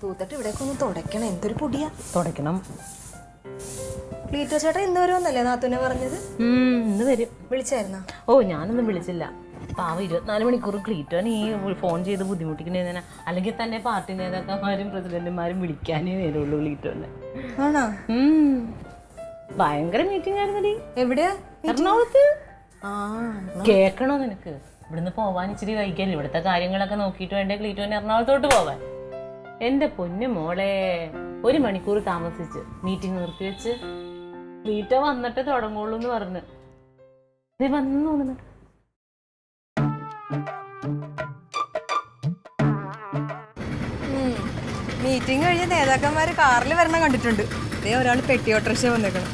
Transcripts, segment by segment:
തൂത്തിട്ട് ഇവിടേക്ക് ഒന്ന് തുടയ്ക്കണം. എന്തൊരു പൊടിയാ. തുടയ്ക്കണം. ക്ലീറ്റോ ചേട്ടാ ഇന്ന് വരുമെന്നല്ലേ നാത്തൂനെ പറഞ്ഞത്? ഇന്ന് വരും. വിളിച്ചായിരുന്നോ? ഓ ഞാനൊന്നും വിളിച്ചില്ല. പാവ 24 മണിക്കൂർ ക്ലീറ്റോനെ ഈ ഫോൺ ചെയ്ത് ബുദ്ധിമുട്ടിക്കുന്നതിനാ. അല്ലെങ്കിൽ തന്നെ പാർട്ടി നേതാക്കന്മാരും പ്രസിഡന്റുമാരും വിളിക്കാനേ നേരുള്ളൂ ക്ലീറ്റോനെ. ആണോ? ഭയങ്കര മീറ്റിംഗ് ആയിരുന്നടി. എവിടെയാ? എറണാകുളത്ത്. കേക്കണോ നിനക്ക്? ഇവിടുന്ന് പോവാൻ ഇച്ചിരി വൈകിയല്ലേ. ഇവിടുത്തെ കാര്യങ്ങളൊക്കെ നോക്കിയിട്ട് വേണ്ടേ ക്ലീറ്റോനെ എറണാകുളത്തോട്ട് പോവാൻ. എന്റെ പൊന്നു മോളെ, 1 മണിക്കൂർ താമസിച്ച് മീറ്റിംഗ് നിർത്തിവെച്ച് ക്ലീറ്റോ വന്നിട്ട് തുടങ്ങുള്ളൂ എന്ന് പറഞ്ഞു. വന്നു തോന്നുന്നു. മീറ്റിംഗ് കഴിഞ്ഞ് നേതാക്കന്മാര് കാറിൽ വരണം കണ്ടിട്ടുണ്ട്. അതേ ഒരാൾ പെട്ടി ഓട്ടോറിക്ഷ വന്നേക്കണം.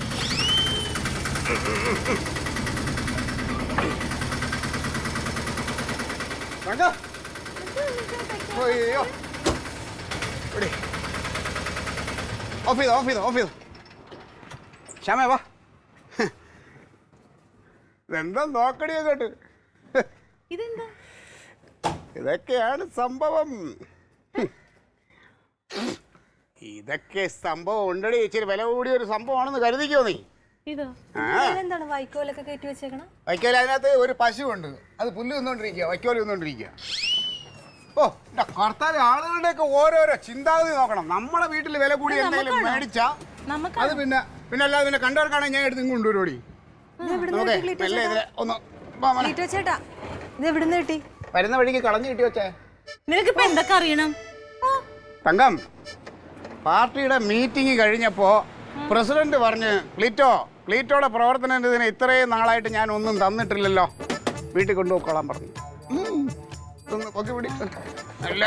ഇതെന്താ നോക്കടിയോ കേട്ട്? ഇതൊക്കെയാണ് സംഭവം. ഇതൊക്കെ സംഭവം ഉണ്ടടി. ഇച്ചിരി വില കൂടിയ ഒരു സംഭവമാണെന്ന് കരുതിക്കോ നീ. എന്താണ് വൈക്കോലൊക്കെ കയറ്റി വെച്ചേക്കണം? വൈക്കോൽ അതിനകത്ത് ഒരു പശുവുണ്ട്. അത് പുല്ല് തിന്നോണ്ടിരിക്കുക, വൈക്കോല് തിന്നോണ്ടിരിക്കുക. ഓ എന്റെ കർത്താവ്, ആളുകളുടെയൊക്കെ ഓരോരോ ചിന്താഗതി നോക്കണം. നമ്മളെ വീട്ടിൽ വില കൂടി എന്തെങ്കിലും മേടിച്ചാ അത് പിന്നെ അല്ലാതെ പിന്നെ കണ്ടവർക്കാണെങ്കിൽ ഞാൻ എടുത്ത് ഇങ്ങ് കൊണ്ടുവരുമോടി. ചേട്ടാ ഇത് എവിടുന്ന് കിട്ടി? വരുന്ന വഴിക്ക് കളഞ്ഞു കിട്ടി വെച്ചേ. നിനക്കിപ്പോ എന്തൊക്കെ അറിയണം? തങ്കം, പാർട്ടിയുടെ മീറ്റിംഗ് കഴിഞ്ഞപ്പോ പ്രസിഡന്റ് പറഞ്ഞ് ക്ലീറ്റോയുടെ പ്രവർത്തനത്തിന് ഇത്രയും നാളായിട്ട് ഞാൻ ഒന്നും തന്നിട്ടില്ലല്ലോ, വീട്ടിൽ കൊണ്ടുപോയിക്കോളാൻ പറഞ്ഞു. അല്ല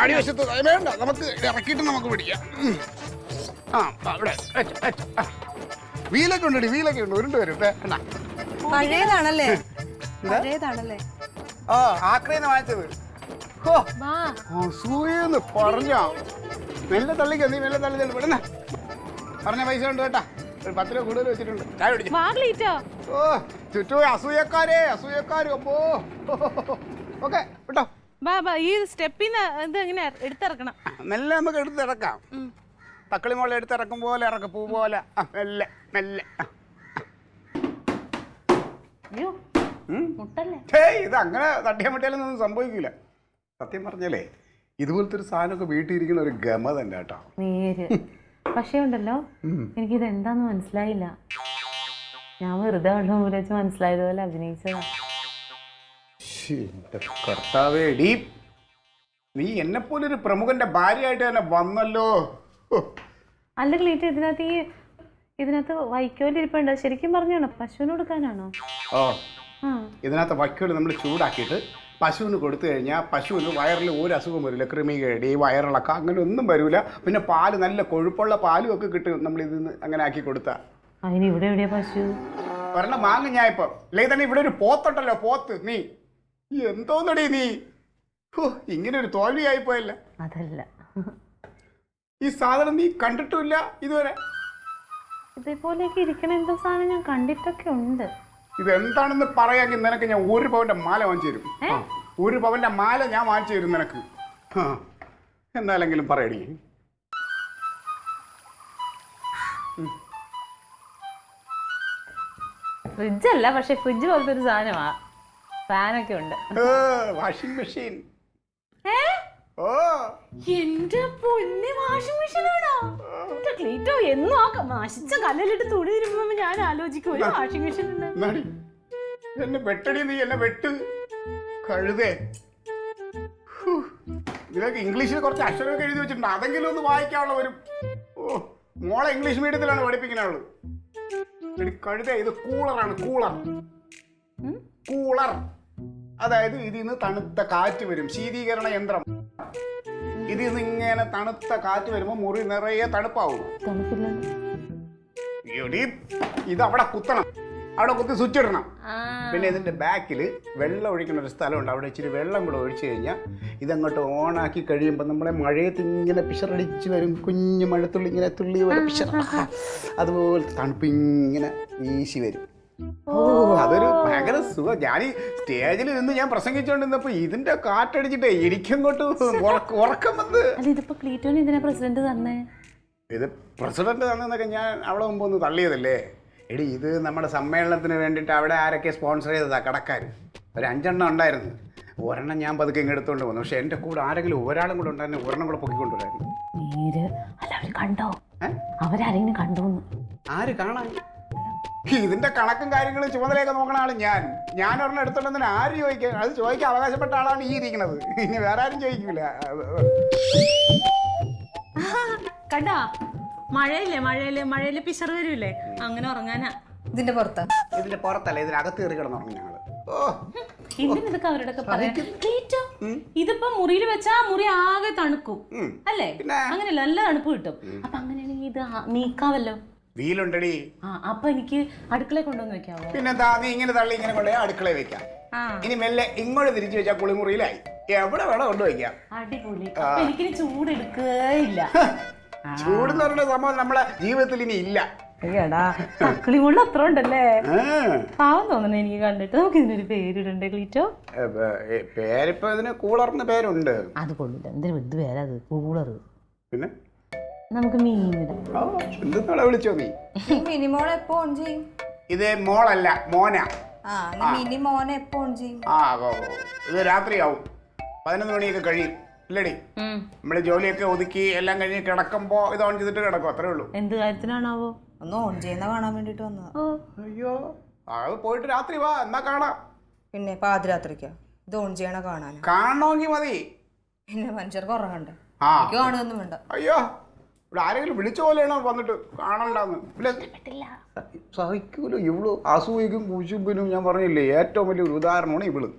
അടിവശത്ത് വേണ്ട, നമുക്ക് ഇറക്കിയിട്ട് നമുക്ക് പിടിക്കാം. ആ അവിടെ വീലൊക്കെ ഉണ്ടടി, വീലൊക്കെ ഉണ്ട്. ഉരുണ്ട് വരും. പഴയതാണല്ലേ? പഴയതാണല്ലേ? ആ ആക്രേന്ന് വാങ്ങിച്ചത്. അസൂയെന്ന് പറഞ്ഞോ. മെല്ലെ തള്ളിക്കോ, നീ മെല്ലെ തള്ളി വിടുന്ന. പറഞ്ഞ പൈസ ഉണ്ട് കേട്ടാ. ഒരു 10 രൂപ കൂടുതൽ വെച്ചിട്ടുണ്ട്. ചായ പിടിച്ചു. ഓ ചുറ്റും അസൂയക്കാരേ, അസൂയക്കാരും. അപ്പോ ഓക്കെ വിട്ടോ. ഈ സ്റ്റെപ്പിന്ന് എങ്ങനെ എടുത്തിറക്കണം? മെല്ലെ നമുക്ക് എടുത്തിറക്കാം. തക്കളി മോളെ എടുത്തിറക്കും പോലെ ഇറക്കും, പൂ പോലെ. മെല്ലെ മെല്ലെ. ഇത് അങ്ങനെ തട്ടിയാൻ പറ്റിയാലൊന്നും സംഭവിക്കില്ല. സത്യം പറഞ്ഞാലേ ഇതുപോലത്തെ ഒരു സാധനമൊക്കെ വീട്ടിലിരിക്കുന്ന ഒരു ഗമ തന്നെ കേട്ടോ. പക്ഷേ ഉണ്ടല്ലോ, എനിക്കിത് എന്താന്ന് മനസ്സിലായില്ല. ഞാൻ വെറുതെ വെച്ച് മനസ്സിലായതുപോലെ അഭിനയിച്ചതാ. കർത്താവേടി, നീ എന്നെ പോലെ ഒരു പ്രമുഖന്റെ ഭാര്യയായിട്ട് തന്നെ വന്നല്ലോ. അല്ല ക്ലീറ്റ്, ഇതിനകത്ത് വൈക്കോലിരിപ്പുണ്ട്. ശരിക്കും പറഞ്ഞാണോ? പശുവിന് കൊടുക്കാനാണോ? ഓ ഇതിനകത്ത് വൈക്കോല് നമ്മൾ ചൂടാക്കിയിട്ട് പശുവിന് കൊടുത്തു കഴിഞ്ഞാൽ പശുവിന് വയറിൽ ഒരു അസുഖം വരില്ല. കൃമികേടി, വയറിളക്കം അങ്ങനെ ഒന്നും വരില്ല. പിന്നെ പാല്, നല്ല കൊഴുപ്പുള്ള പാലും ഒക്കെ കിട്ടും നമ്മൾ ഇതിന്ന് അങ്ങനെ ആക്കി കൊടുത്താൽ. അതിന് ഇവിടെ എവിടെയാ പശു? ഒരെണ്ണം വാങ്ങും ഞാൻ ഇപ്പം. അല്ലെങ്കിൽ തന്നെ ഇവിടെ ഒരു പോത്തുണ്ടല്ലോ, പോത്ത്. നീ എന്തോന്നടി നീ, ഇങ്ങനെ ഒരു തോൽവിയായിപ്പോയല്ല. അതല്ല, ഈ സാധനം നീ കണ്ടിട്ടുമില്ല ഇതുവരെ. ഇതേപോലെയൊക്കെ ഇരിക്കണ എന്തോ സാധനം ഞാൻ കണ്ടിട്ടൊക്കെ ഉണ്ട്. ഇതെന്താണെന്ന് പറയാമെങ്കിൽ നിനക്ക് ഞാൻ 1 പവന്റെ മാല വാങ്ങിച്ചു തരും. 1 പവന്റെ മാല ഞാൻ വാങ്ങിച്ചു തരും നിനക്ക്. എന്നാലെങ്കിലും പറയടി. ഫ്രിഡ്ജല്ല, പക്ഷെ ഫ്രിഡ്ജ് പോലത്തെ ഒരു സാധനമാ. ഫാനൊക്കെ ഉണ്ട്. Washing machine. എന്റെ പൊന്നെ, വാഷിംഗ് മെഷീനാണോ? ക്ലീറ്റോ എന്നും ആ നശിച്ച കല്ലിലിട്ട് തുണി തിരുമ്പോ ഞാൻ ആലോചിക്കും ഒരു വാഷിംഗ് മെഷീൻ ഉണ്ട്. എന്നെ വെട്ടടി, നീ എന്നെ വെട്ട് കഴുതേ. ഇതിലൊക്കെ ഇംഗ്ലീഷിൽ കുറച്ച് അക്ഷരമൊക്കെ എഴുതി വെച്ചിട്ടുണ്ട്. അതെങ്കിലും ഒന്ന് വായിക്കാനുള്ള വരും. മോളെ ഇംഗ്ലീഷ് മീഡിയത്തിലാണ് പഠിപ്പിക്കുന്നവള്. കഴുതേ, ഇത് കൂളറാണ്. കൂളർ അതായത് ഇതിൽ നിന്ന് തണുത്ത കാറ്റ് വരും. ശീതീകരണ യന്ത്രം. ഇതിൽ നിന്ന് ഇങ്ങനെ തണുത്ത കാറ്റ് വരുമ്പോ മുറി നിറയെ തണുപ്പാവും. ഇത് അവിടെ കുത്തണം, അവിടെ കുത്തി സ്വിച്ച് ഇടണം. പിന്നെ ഇതിന്റെ ബാക്കിൽ വെള്ളം ഒഴിക്കുന്ന ഒരു സ്ഥലമുണ്ട്. അവിടെ ഇച്ചിരി വെള്ളം കൂടെ ഒഴിച്ചു കഴിഞ്ഞാൽ ഇതങ്ങോട്ട് ഓണാക്കി കഴിയുമ്പോൾ നമ്മളെ മഴയത്ത് ഇങ്ങനെ പിശറടിച്ച് വരും. കുഞ്ഞു മഴത്തുള്ളി ഇങ്ങനെ തുള്ളി പോലെ പിശർ, അതുപോലെ തണുപ്പ് ഇങ്ങനെ വീശി വരും. ഓ അതൊരു ഭയങ്കര സുഖം. ഞാൻ ഈ സ്റ്റേജിൽ നിന്ന് ഞാൻ പ്രസംഗിച്ചോണ്ടിരുന്നപ്പോ ഇതിന്റെ കാറ്റടിച്ചിട്ടേ എനിക്കങ്ങോട്ട് ഉറക്കം വന്ന്. അല്ല ഇതിപ്പോ ക്ലീറ്റോന് എന്തിനാ പ്രസിഡന്റ് തന്നെ? ഇത് പ്രസിഡന്റ് തന്നെന്നൊക്കെ ഞാൻ അവളെ മുമ്പ് ഒന്ന് തള്ളിയതല്ലേ. എടി ഇത് നമ്മുടെ സമ്മേളനത്തിന് വേണ്ടിയിട്ട് അവിടെ ആരൊക്കെ സ്പോൺസർ ചെയ്തതാ കടക്കാർ. ഒരു 5 എണ്ണം ഉണ്ടായിരുന്നു. ഒരെണ്ണം ഞാൻ പതുക്കെ ഇങ്ങ് എടുത്തോണ്ട് വന്നു. പക്ഷെ എൻ്റെ കൂടെ ആരെങ്കിലും ഒരാളും കൂടെ ഉണ്ടായിരുന്നു, ഒരെണ്ണം കൂടെ പൊക്കിക്കൊണ്ടുവരായിരുന്നു. അല്ല അവര് കണ്ടോ? അവരാരെങ്കിലും കണ്ടോന്ന്? ആര് കാണാൻ? ഇതിന്റെ കണക്കും കാര്യങ്ങളും ചുമതലയൊക്കെ നോക്കണ ആള് ഞാൻ ഒരെണ്ണം എടുത്തോണ്ടെന്ന് ആര് ചോദിക്കാൻ? അത് ചോദിക്കാൻ അവകാശപ്പെട്ട ആളാണ് ഈ ഇരിക്കുന്നത്. ഇനി വേറെ ആരും ചോദിക്കൂല. കണ്ടാ മഴയില്ലേ പിശർ വരൂല്ലേ, അങ്ങനെ ഉറങ്ങാനാ. ഇതിന്റെ പുറത്താ? ഇതിന്റെ പുറത്തല്ല, ഇതിനകത്ത് കയറി കിടന്നുറങ്ങി ഞങ്ങള്. എന്തിനൊക്കെ അവരോടൊക്കെ പറയാം. ഇതിപ്പോ മുറിയിൽ വെച്ചാ മുറി ആകെ തണുക്കും അല്ലേ? അങ്ങനെയല്ല, നല്ല തണുപ്പ് കിട്ടും. അപ്പൊ അങ്ങനെയാണെങ്കിൽ ഇത് നീക്കാവല്ലോ. വീലുണ്ടടി. അപ്പൊ എനിക്ക് അടുക്കളയിൽ കൊണ്ടുവന്ന് വെക്കാവോ? പിന്നെന്താ, നീ ഇങ്ങനെ തള്ളി ഇങ്ങനെ കൊണ്ടുപോയി അടുക്കളയിൽ വെക്കാം. ഇനി മെല്ലെ ഇങ്ങോട്ട് തിരിച്ചു വെച്ചാൽ കുളിമുറിയിലായി. എവിടെ വേണം കൊണ്ടുവയ്ക്കാം. അടിപൊളി. അപ്പൊ എനിക്കിനി ചൂടെടുക്കുകയില്ല. ചൂടെന്ന് പറഞ്ഞ സംഭവം നമ്മളെ ജീവിതത്തിൽ ഇനി ഇല്ല. തക്കളി മുള്ള അത്ര ഉണ്ടല്ലേ? പാവം തോന്നണേ എനിക്ക് കണ്ടിട്ട്. നമുക്ക് ഇതിനൊരു പേരിടണ്ടേ ക്ലീറ്റോ? പേരിപ്പോ ഇതിന് കൂളറിന് പേരുണ്ട്. അത് കൊള്ളില്ല. എന്തിനു ഇത് പേരാ അത്? കൂളറ്. പിന്നെ നമുക്ക് മീനിടാം. എന്തെന്നാളെ വിളിച്ചോ നീ? മിനിമോളെ എപ്പോ ഓൺ ചെയ്യും? ഇത് മോളല്ല, മോനാ. മിനിമോനെ എപ്പോ ഓൺ ചെയ്യും? ഇത് രാത്രിയാവും, 11 മണിയൊക്കെ കഴിയും. ഇല്ലടി, നമ്മള് ജോലിയൊക്കെ ഒതുക്കി എല്ലാം കഴിഞ്ഞ് കിടക്കുമ്പോ ഇത് ഓൺ ചെയ്തിട്ട് കിടക്കും. അത്രേ ഉള്ളൂ. എന്ത് കാര്യത്തിനാണാവോ? ഒന്ന് ഓൺ ചെയ്യുന്ന കാണാൻ വേണ്ടിട്ട് വന്നതാ. അയ്യോ, അത് പോയിട്ട് രാത്രി വാ, എന്നാ കാണാം. പിന്നെ പാതിരാത്രിക്കാ ഇത് ഓൺ ചെയ്യണ കാണാൻ? കാണണമെങ്കിൽ മതി. പിന്നെ മനുഷ്യർക്ക് ഉറങ്ങണ്ടേ? കാണുകയൊന്നും വേണ്ട. അയ്യോ, ഇവിടെ ആരെങ്കിലും വിളിച്ച പോലെയാണോ വന്നിട്ട് കാണണ്ടെന്ന്? സഹിക്കൂലോ ഇവള്. അസൂയക്കും കുശുമ്പിനും ഞാൻ പറഞ്ഞില്ലേ, ഏറ്റവും വലിയൊരു ഉദാഹരണമാണ് ഇവള്.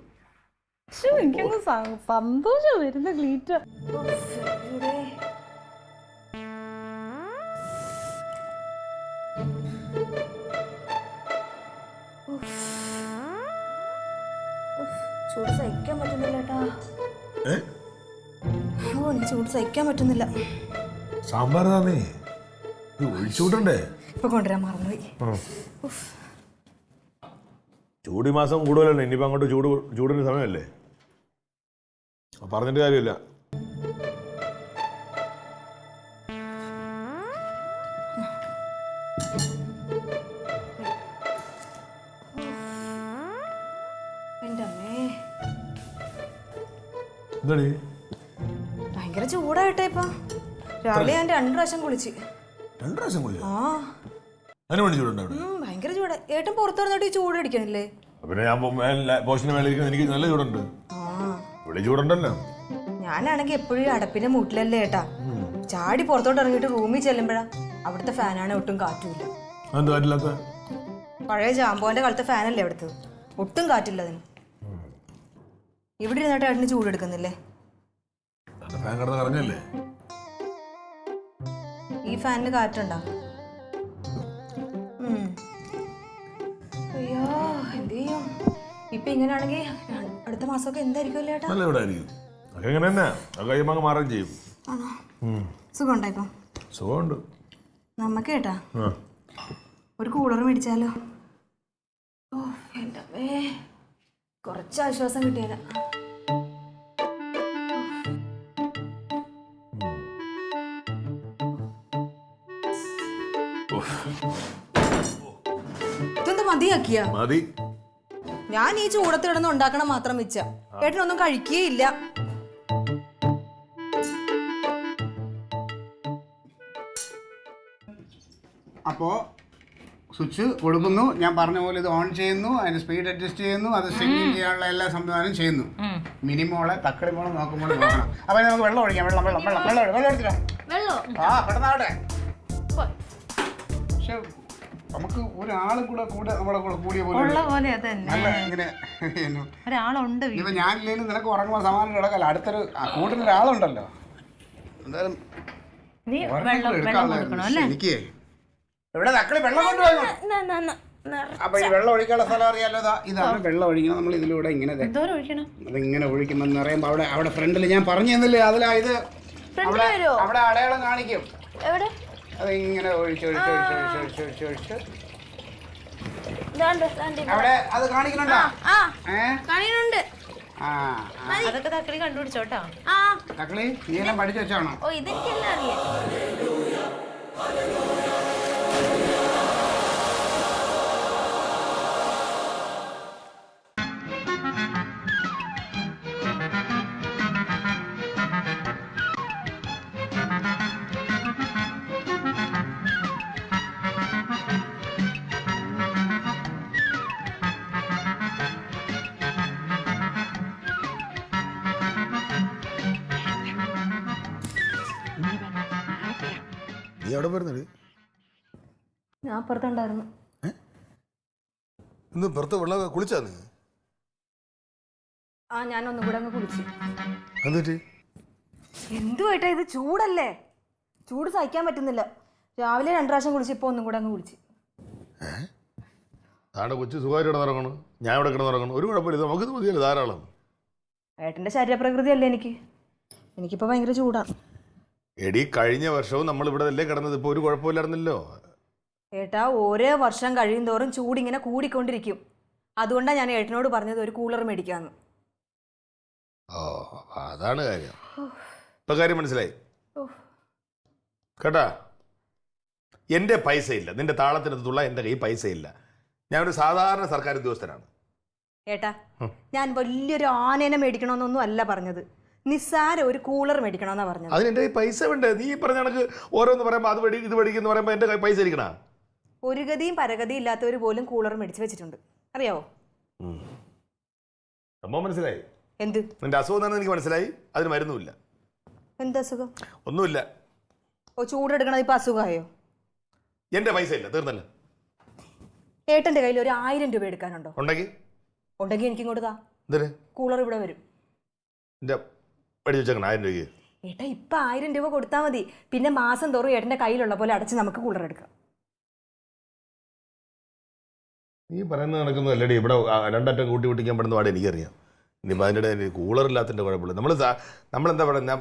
സന്തോഷം വരുന്ന ക്ലീറ്റ. ചൂട് സഹിക്കാൻ പറ്റുന്നില്ല ഏട്ടാ. ചൂട് സഹിക്കാൻ പറ്റുന്നില്ല. സാമ്പാർ ഒഴിച്ചുകൂട്ടണ്ടേ? ഇപ്പൊ കൊണ്ടുവരാൻ മറന്നുപോയി. ചൂട് മാസം കൂടുതലല്ലേ, ഇനിയിപ്പോ അങ്ങോട്ട് ചൂടിന് സമയമല്ലേ, പറഞ്ഞിട്ട് കാര്യമില്ല. എന്താടി ഭയങ്കര ചൂടായിട്ടെ ഇപ്പൊ. രാവിലെ ഞാൻ 2 പ്രാവശ്യം കുളിച്ച്. 2 പ്രാവശ്യം കുളിച്ചു? ഭയങ്കര ചൂട്. ഏട്ടൻ പുറത്തു വന്നിട്ട് ഈ ചൂട് അടിക്കണില്ലേ? പിന്നെ ഞാൻ പോഷന് മേളിരിക്കുന്ന എനിക്ക് നല്ല ചൂടുണ്ട്. ഇവിടെ ചൂടുണ്ടല്ലോ. ഞാനാണെങ്കിൽ എപ്പോഴും അടപ്പിന്റെ മൂട്ടിലല്ലേ ഏട്ടാ. ചാടി പുറത്തോട്ട് ഇറങ്ങിയിട്ട് റൂമിൽ ചെല്ലുമ്പോഴാ അവിടുത്തെ ഫാനാണ്, ഒട്ടും കാറ്റുമില്ല. പഴയ ജാമ്പോന്റെ കാലത്തെ ഫാനല്ലേ അവിടുത്തെ, ഒട്ടും കാറ്റില്ല അതിന്. ഇവിടെ ഇരുന്നിട്ട് ഏട്ടന് ചൂടെടുക്കുന്നില്ലേ? ഈ ഫാനിന് കാറ്റുണ്ടോ? അയ്യോ, എന്ത് ചെയ്യും ഇപ്പൊ ഇങ്ങനെയാണെങ്കിൽ? അടുത്ത മാസമൊക്കെ എന്തായിരിക്കും ഏട്ടാ? സുഖം ഉണ്ടായിപ്പോ? സുഖമുണ്ട്. നമ്മക്ക് ഏട്ടാ ഒരു കൂളർ മേടിച്ചാലോ? ഓ എൻ്റെ അമ്മേ, കുറച്ച് ആശ്വാസം കിട്ടിയാല. ഇതെന്താ മതിയാക്കിയ? ഞാൻ ഈ ചൂടത്ത് കിടന്ന് ഉണ്ടാക്കണം മാത്രം വെച്ച ഏട്ടനൊന്നും കഴിക്കുകയില്ല. അപ്പോൾ സ്വിച്ച് കൊടുക്കുന്നു, ഞാൻ പറഞ്ഞ പോലെ ഇത് ഓൺ ചെയ്യുന്നു, അതിന് സ്പീഡ് അഡ്ജസ്റ്റ് ചെയ്യുന്നു, അത് സ്ട്രിംഗിങ് ചെയ്യാനുള്ള എല്ലാ സംവിധാനവും ചെയ്യുന്നു. മിനിമോളെ തക്കളി മോളെ നോക്കുമ്പോൾ നോക്കണം. അപ്പം നമുക്ക് വെള്ളം ഒഴിക്കാം. വെള്ളം എടുത്തിട്ടാ പെട്ടെന്നാവട്ടെ. പക്ഷെ നമുക്ക് ഒരാളും കൂടെ നമ്മുടെ കൂടെ കൂടിയ പോലെ നല്ല ഇങ്ങനെ ഒരാളുണ്ട്. ഇപ്പം ഞാനില്ലേലും നിനക്ക് ഉറങ്ങുമ്പോൾ സമാനം കിടക്കല്ല. അടുത്തൊരു കൂട്ടിനൊരാളുണ്ടല്ലോ. എന്തായാലും എനിക്ക് ഇവിടെ തക്കളി വെള്ളം കൊണ്ടുപോയി. അപ്പൊ ഈ വെള്ളം ഒഴിക്കാനുള്ള സ്ഥലം അറിയാലോ. ഇതാണ് വെള്ളം ഒഴിക്കണം. നമ്മൾ ഇതിലൂടെ ഇങ്ങനെ അതിങ്ങനെ ഒഴിക്കുമ്പോൾ പറയുമ്പോ അവിടെ ഫ്രണ്ടിൽ ഞാൻ പറഞ്ഞു തന്നില്ലേ, അതിലാ ഇത് അവിടെ അടയാളം കാണിക്കും. അത് ഇങ്ങനെ ഒഴിച്ച് അവിടെ അത് കാണിക്കുന്നുണ്ടോ? കാണുന്നുണ്ട്. അതൊക്കെ തക്കളി കണ്ടുപിടിച്ചോട്ടോ. തക്കളി നീ എല്ലാം പഠിച്ചു വെച്ചാണോ? ഓ ഇതെനിക്കെല്ലാം അറിയാം. നീ എവിടെ വരുന്നത്? ഞാൻ അപ്പുറത്തുണ്ടായിരുന്നു. ഇന്ന് പുറത്ത് വെള്ളം കുളിച്ചാ നീ? ഞാൻ ഒന്നും കൂടെ അങ്ങ് കുളിച്ചു. എന്നിട്ട് എന്തുവായിട്ടാ ഇത്? ചൂടല്ലേ, ചൂട് സഹിക്കാൻ പറ്റുന്നില്ല. രാവിലെ 2 പ്രാവശ്യം കുളിച്ച്, ഇപ്പൊ ഒന്നും കൂടെ അങ്ങ് കുളിച്ചു. ആടെ കൊച്ചു സുഖമായിട്ട് കിടന്നിറങ്ങണം, ഞാൻ ഇവിടെ കിടന്നിറങ്ങണം, ഒരു കുഴപ്പമില്ല, നമുക്കിത് മതിയല്ലോ ധാരാളം. ഏട്ടന്റെ ശരീരപ്രകൃതി അല്ലേ എനിക്കിപ്പോ ഭയങ്കര ചൂടാണ്. എടി കഴിഞ്ഞ വർഷവും നമ്മൾ ഇവിടെ അല്ലേ കിടന്നത്, ഇപ്പൊ ഒരു കുഴപ്പമില്ലായിരുന്നല്ലോ. ഏട്ടാ, ഓരോ വർഷം കഴിയും തോറും ചൂടിങ്ങനെ കൂടിക്കൊണ്ടിരിക്കും. അതുകൊണ്ടാണ് ഞാൻ ഏട്ടനോട് പറഞ്ഞത് ഒരു കൂളർ മേടിക്കാന്ന്. ഓ അതാണ് കാര്യം. ഇപ്പൊ കാര്യം മനസ്സിലായി കേട്ടാ. എന്റെ പൈസ ഇല്ല, നിന്റെ താളത്തിനകത്തുള്ള എന്റെ കയ്യിൽ പൈസ ഇല്ല. ഞാൻ ഒരു സാധാരണ സർക്കാർ ഉദ്യോഗസ്ഥനാണ്. ഏട്ടാ, ഞാൻ വലിയൊരു ആനേനെ മേടിക്കണമെന്നൊന്നും അല്ല പറഞ്ഞത്. നിസ്സാര ഒരു കൂളർ മേടിക്കണമെന്നാ പറഞ്ഞത്. അതിന് എന്റെ കയ്യിൽ പൈസ വേണ്ടേ? നീ പറഞ്ഞ കണക്ക് ഓരോന്ന് പറയുമ്പോ അത് ഇത് മേടിക്കുന്നു പറയുമ്പോ എന്റെ കയ്യിൽ പൈസ ഇരിക്കണ. ഒരു ഗതിയും പരഗതിയും ഇല്ലാത്തവർ പോലും കൂളർ മേടിച്ച് വെച്ചിട്ടുണ്ട്, അറിയാവോ? സംഭവം മനസ്സിലായി. എന്ത്? നിന്റെ അസുഖം എന്താണെന്ന് എനിക്ക് മനസ്സിലായി. അതിന് മരുന്നുമില്ല. എന്ത് അസുഖം? ഒന്നുമില്ല. ഓ, ചൂടെടുക്കണത് ഇപ്പൊ അസുഖമായോ? എന്റെ പൈസ ഇല്ല, തീർന്നല്ല. ഏട്ടന്റെ കയ്യിൽ ഒരു 1000 രൂപ എടുക്കാനുണ്ടോ? ഉണ്ടെങ്കിൽ എനിക്ക് ഇങ്ങോട്ട് താ. എന്തിന്? കൂളർ ഇവിടെ വരും. എന്റെ പഠിച്ചു വെച്ചേക്കണം 1000 രൂപയ്ക്ക്. ഏട്ടാ, ഇപ്പൊ 1000 രൂപ കൊടുത്താൽ മതി. പിന്നെ മാസം തോറും ഏട്ടന്റെ കയ്യിലുള്ള പോലെ അടച്ച് നമുക്ക് കൂളർ എടുക്കാം. നീ പറയുന്നത് നടക്കുന്നത് അല്ലടി. ഇവിടെ 2 അറ്റം കൂട്ടി പൊട്ടിക്കാൻ പെടുന്ന പാടെ എനിക്കറിയാം. ഇനിയിപ്പോൾ അതിൻ്റെ കൂളർ ഇല്ലാത്തതിൻ്റെ കുഴപ്പമില്ല. നമ്മളെന്താ പറയുക,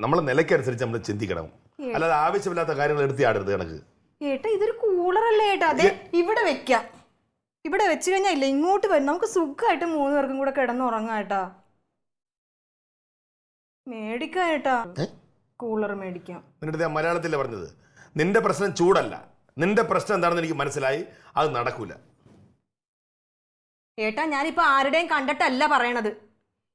നമ്മളെ നിലയ്ക്കനുസരിച്ച് നമ്മൾ ചിന്തിക്കണം. അല്ലാതെ ആവശ്യമില്ലാത്ത കാര്യങ്ങൾ എടുത്തി ആടരുത് കണക്ക്. ഏട്ടാ, ഇതൊരു കൂളറല്ലേ ഏട്ടാ? അതെ, ഇവിടെ വെക്കാം. ഇവിടെ വെച്ച് കഴിഞ്ഞാൽ ഇല്ല, ഇങ്ങോട്ട് വരും. നമുക്ക് സുഖമായിട്ട് 3 പേർക്കും കൂടെ കിടന്നുറങ്ങാം ഏട്ടാ. മേടിക്കാം ഏട്ടാ, കൂളർ മേടിക്കാം. നിന്റെ ഞാൻ മലയാളത്തിലേ പറഞ്ഞത്. നിന്റെ പ്രശ്നം ചൂടല്ല, നിന്റെ പ്രശ്നം എന്താണെന്ന് എനിക്ക് മനസ്സിലായി. അത് നടക്കൂല. ഏട്ടാ, ഞാനിപ്പോ ആരുടെയും കണ്ടിട്ടല്ല പറയണത്.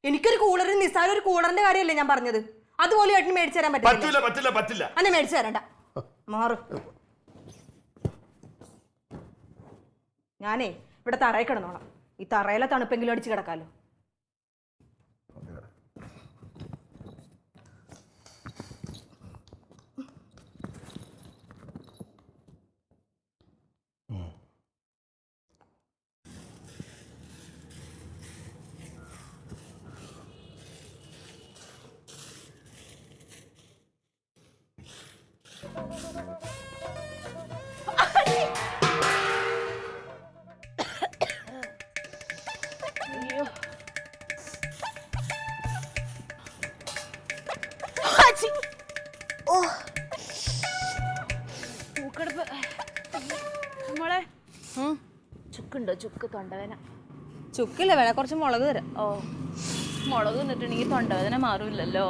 എനിക്കൊരു കൂളറിന് നിസ്സാര ഒരു കൂളറിന്റെ കാര്യമല്ലേ ഞാൻ പറഞ്ഞത്. അതുപോലെ ഏട്ടന് മേടിച്ചു തരാൻ പറ്റില്ല. അന്നെ മേടിച്ചു തരണ്ട, മാറു. ഞാനേ ഇവിടെ തറയിൽ കിടന്നോളാം. ഈ തറയിലെ തണുപ്പെങ്കിലും അടിച്ച് കിടക്കാലോ. ചുക്കുണ്ടോ? ചുക്ക്, തൊണ്ടവേദന. ചുക്കില്ല, വേണേ കുറച്ച് മുളക് തരാം. ഓ, മുളക് തിന്നിട്ടുണ്ടെങ്കിൽ തൊണ്ടവേദന മാറില്ലല്ലോ.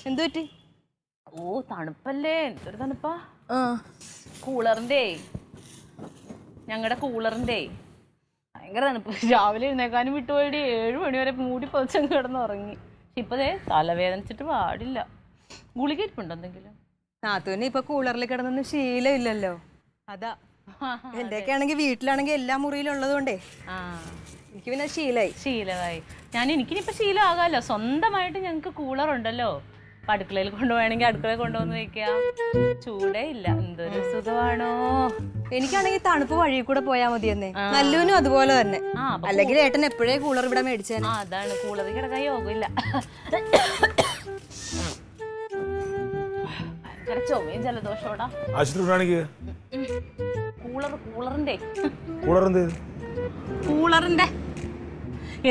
എന്തു പറ്റി? ഓ, തണുപ്പല്ലേ, എന്തൊരു തണുപ്പാ. കൂളറിന്റെ, ഞങ്ങളുടെ കൂളറിന്റെ ഭയങ്കര തണുപ്പ്. രാവിലെ എഴുന്നേക്കാനും വിട്ടുപോയി 7 മണി വരെ മൂടി പൊതിച്ചങ്ങ് കിടന്നുറങ്ങി. ഇപ്പതേ തലവേദനിച്ചിട്ട് പാടില്ല. ഗുളിക ഇരിപ്പുണ്ടോ എന്തെങ്കിലും? നാത്തൂന് ഇപ്പൊ കൂളറിൽ കിടന്നൊന്നും ശീലമില്ലല്ലോ, അതാ. എന്റെയൊക്കെ ആണെങ്കിൽ വീട്ടിലാണെങ്കിൽ എല്ലാ മുറിയിലും ഉള്ളത് കൊണ്ടേ എനിക്ക് പിന്നെ ശീലമായി. എനിക്കിനിപ്പോ ശീലമാകാമല്ലോ. സ്വന്തമായിട്ട് ഞങ്ങക്ക് കൂളർ ഉണ്ടല്ലോ. അടുക്കളയിൽ കൊണ്ടുപോകണമെങ്കിൽ അടുക്കളയിൽ കൊണ്ടുവന്ന് വെക്കാം. ചൂടേ ഇല്ല. എന്തൊരു സുഖമാണോ. എനിക്കാണെങ്കിൽ തണുപ്പ് വഴി കൂടെ പോയാൽ മതിയെന്നേ. നല്ലൂനും അതുപോലെ തന്നെ. അല്ലെങ്കിൽ ഏട്ടൻ എപ്പോഴേ കൂളർ ഇവിടെ മേടിച്ചേ. അതാണ്, കൂളറിൽ കിടക്കാൻ യോഗമില്ല. ഭയങ്കര ചുമയും ജലദോഷോടാ. കൂളറിന്റെ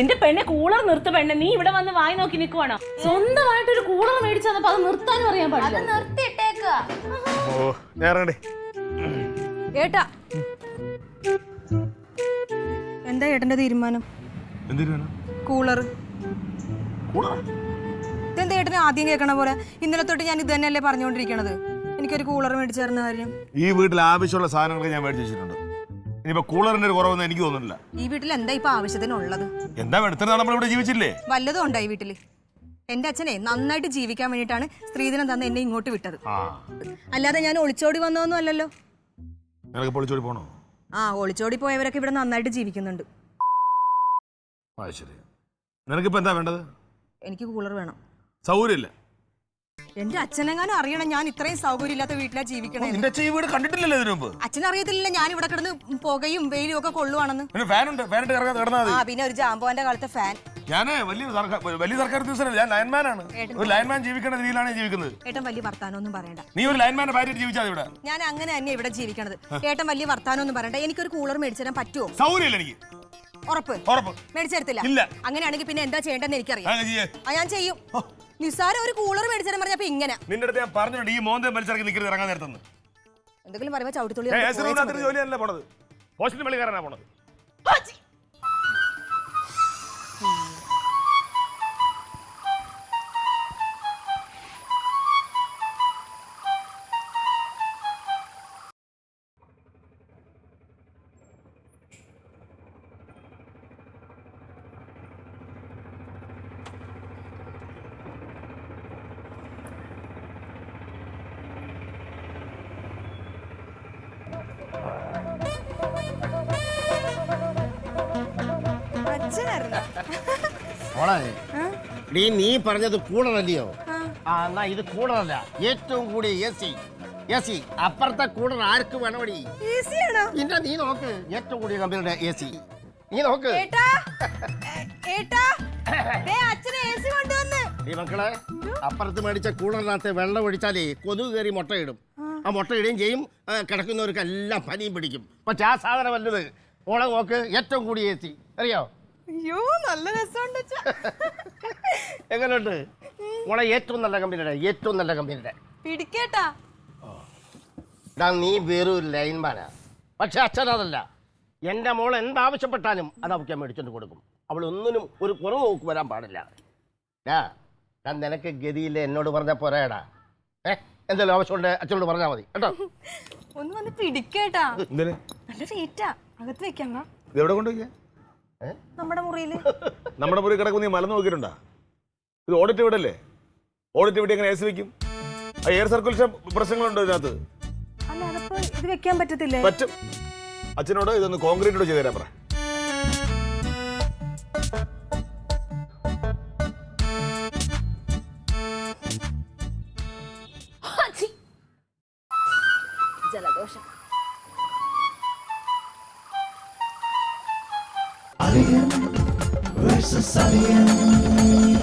എന്റെ പെണ്ണെ, കൂളർ നിർത്ത പെണ്ണെ. നീ ഇവിടെ വന്ന് വായി നോക്കി നിൽക്കുവാണോ? സ്വന്തമായിട്ടൊരു കൂളർ മേടിച്ചു തന്നപ്പോ അത് നിർത്താനും അറിയാൻ പാടില്ല. ഏട്ടാ, എന്താ ഏട്ടന്റെ തീരുമാനം? എന്തിനാണ് കൂളർ. ഇതെന്താ ഏട്ടന് ആദ്യം കേൾക്കണ പോലെ? ഇന്നലെ തൊട്ട് ഞാൻ ഇത് തന്നെയല്ലേ പറഞ്ഞുകൊണ്ടിരിക്കണത്, എനിക്കൊരു കൂളർ മേടിച്ചു തരുന്ന കാര്യം. ഈ വീട്ടിൽ ആവശ്യമുള്ള സാധനങ്ങളൊക്കെ ഞാൻ മേടിച്ചു വെച്ചിട്ടുണ്ട്. ഇനിയിപ്പോ കൂളറിന്റെ ഒരു കുറവൊന്നും എനിക്ക് തോന്നുന്നില്ല. ഈ വീട്ടിൽ എന്താ ഇപ്പൊ ആവശ്യത്തിനുള്ളത്? എന്താ എടുത്തത്? നമ്മളിവിടെ ജീവിച്ചില്ലേ? വല്ലതും ഉണ്ടായി വീട്ടില്? എന്റെ അച്ഛനെ നന്നായിട്ട് ജീവിക്കാൻ വേണ്ടിയിട്ടാണ് സ്ത്രീധനം തന്ന് എന്നെ ഇങ്ങോട്ട് വിട്ടത്. അല്ലാതെ ഞാൻ ഒളിച്ചോടി വന്നതൊന്നും അല്ലല്ലോ. നിനക്ക് ഒളിച്ചോടി പോണോ? ഒളിച്ചോടി പോയവരൊക്കെ ഇവിടെ നന്നായിട്ട് ജീവിക്കുന്നുണ്ട്. ശരി. നിനക്കിപ്പോ എന്താ വേണ്ടത്? എനിക്ക് കൂളർ വേണം. സൗകര്യമില്ല. എന്റെ അച്ഛനെങ്ങാനും അറിയണം ഞാൻ ഇത്രയും സൗകര്യം ഇല്ലാത്ത വീട്ടിലാ ജീവിക്കണേ. നിന്റെ അച്ഛൻ ഈ വീട് കണ്ടിട്ടില്ലല്ലോ ഇതിനു മുമ്പ്. അച്ഛനറിയത്തില്ല ഞാൻ ഇവിടെ കിടന്ന് പുകയും വെയിലും ഒക്കെ കൊള്ളുവാണെന്ന്. പിന്നെ ഒരു ജാമ്പോന്റെ കാലത്തെ ഫാൻ. ഞാൻ വലിയ സർക്കാർ ഉദ്യോഗസ്ഥനല്ല, ഞാൻ ലൈൻമാനാണ്. ഒരു ലൈൻമാൻ ജീവിക്കുന്ന രീതിയിലാണ് ജീവിക്കുന്നത്. ഏട്ടൻ വലിയ വർത്താനൊന്നും പറയണ്ട. നീ ഒരു ലൈൻമാന്റെ ഭാര്യ ജീവിച്ചാൽ ഇവിടെ. ഞാൻ അങ്ങനെ തന്നെ ഇവിടെ ജീവിക്കണത്. ഏട്ടൻ വലിയ വർത്താനൊന്നും പറയണ്ട. എനിക്കൊരു കൂളർ മേടിച്ചു തരാൻ പറ്റുമോ? സൗകര്യമില്ല എനിക്ക്. ഉറപ്പ്? മേടിച്ചു തരത്തില്ല? അങ്ങനെയാണെങ്കിൽ പിന്നെ എന്താ ചെയ്യേണ്ടതെന്ന് എനിക്കറിയാം. ഞാൻ ചെയ്യും. നിസാരം ഒരു കൂളർ മേടിച്ചു തരാൻ പറഞ്ഞപ്പോ ഇങ്ങനെ. നിന്റെ അടുത്ത് ഞാൻ പറഞ്ഞിട്ടുണ്ട് ഈ മോന്തെ മത്സരത്തിൽ നിൽക്കരുത്, ഇറങ്ങാൻ നേരത്തുനിന്ന്. എന്തെങ്കിലും പറയുമ്പോ ചവിട്ടിത്തുള്ളി. ജോലിയല്ല പോണത്, പോസ്റ്റിന് വെളിക്കാരനാ പോണത്. നീ പറഞ്ഞത് കൂളറല്ലയോ? എന്നാ ഇത് കൂളറല്ല, ഏറ്റവും കൂടിയ AC. അപ്പുറത്തെ കൂളർ ആർക്ക് വേണമടി? പിന്നെ നീ നോക്ക്, ഏറ്റവും കൂടിയ കമ്പനിയുടെ AC നീ നോക്ക്. ഈ മക്കളെ, അപ്പുറത്ത് മേടിച്ച കൂളറിനകത്ത് വെള്ളം ഒഴിച്ചാലേ കൊതുക് കയറി മുട്ടയിടും. ആ മുട്ടയിടുകയും ചെയ്യും, കിടക്കുന്നവർക്കെല്ലാം പനിയും പിടിക്കും. പക്ഷെ ആ സാധനം വല്ലത് ഓളെ നോക്ക്, ഏറ്റവും കൂടിയ AC അറിയോ? അയ്യോ നല്ല രസമുണ്ട്. എങ്ങനെയുണ്ട് മോളെ? ഏറ്റവും നല്ല കമ്പനിയുടെ പിടിക്കേട്ടാ. നീ വെറും ലൈൻമാനാ, പക്ഷെ അച്ഛനതല്ല. എൻ്റെ മോൾ എന്താവശ്യപ്പെട്ടാലും അത് അവൾക്ക് മേടിച്ചോണ്ട് കൊടുക്കും. അവൾ ഒന്നിനും ഒരു കുറവ് നോക്ക് വരാൻ പാടില്ല. ഞാൻ നിനക്ക് ഗതിയില്ല, എന്നോട് പറഞ്ഞ പോരാടാ. എന്തെങ്കിലും ആവശ്യമുണ്ട് അച്ഛനോട് പറഞ്ഞാൽ മതി കേട്ടോ. ഒന്ന് വന്ന് പിടിക്കേട്ടാ. നല്ല റേറ്റാ, അകത്ത് വെക്കാം. എവിടെ കൊണ്ടുപോയി? നമ്മുടെ മുറിയില്. നമ്മുടെ മുറി കിടക്കുന്ന നീ മലന്ന് നോക്കിയിട്ടുണ്ടാ? ഇത് ഓഡിറ്റ് വീടല്ലേ? ഓഡിറ്റ് വീട് എങ്ങനെ AC വെക്കും? എയർ സർക്കുലേഷൻ പ്രശ്നങ്ങളുണ്ടോ ഇതിനകത്ത്? അല്ല അതപ്പോ ഇത് വെക്കാൻ പറ്റത്തില്ലേ? പറ്റും. അച്ഛനോട് ഇതൊന്ന് കോൺക്രീറ്റോട് ചെയ്തു തരാൻ പറ. ജലദോഷം. Versus Alien.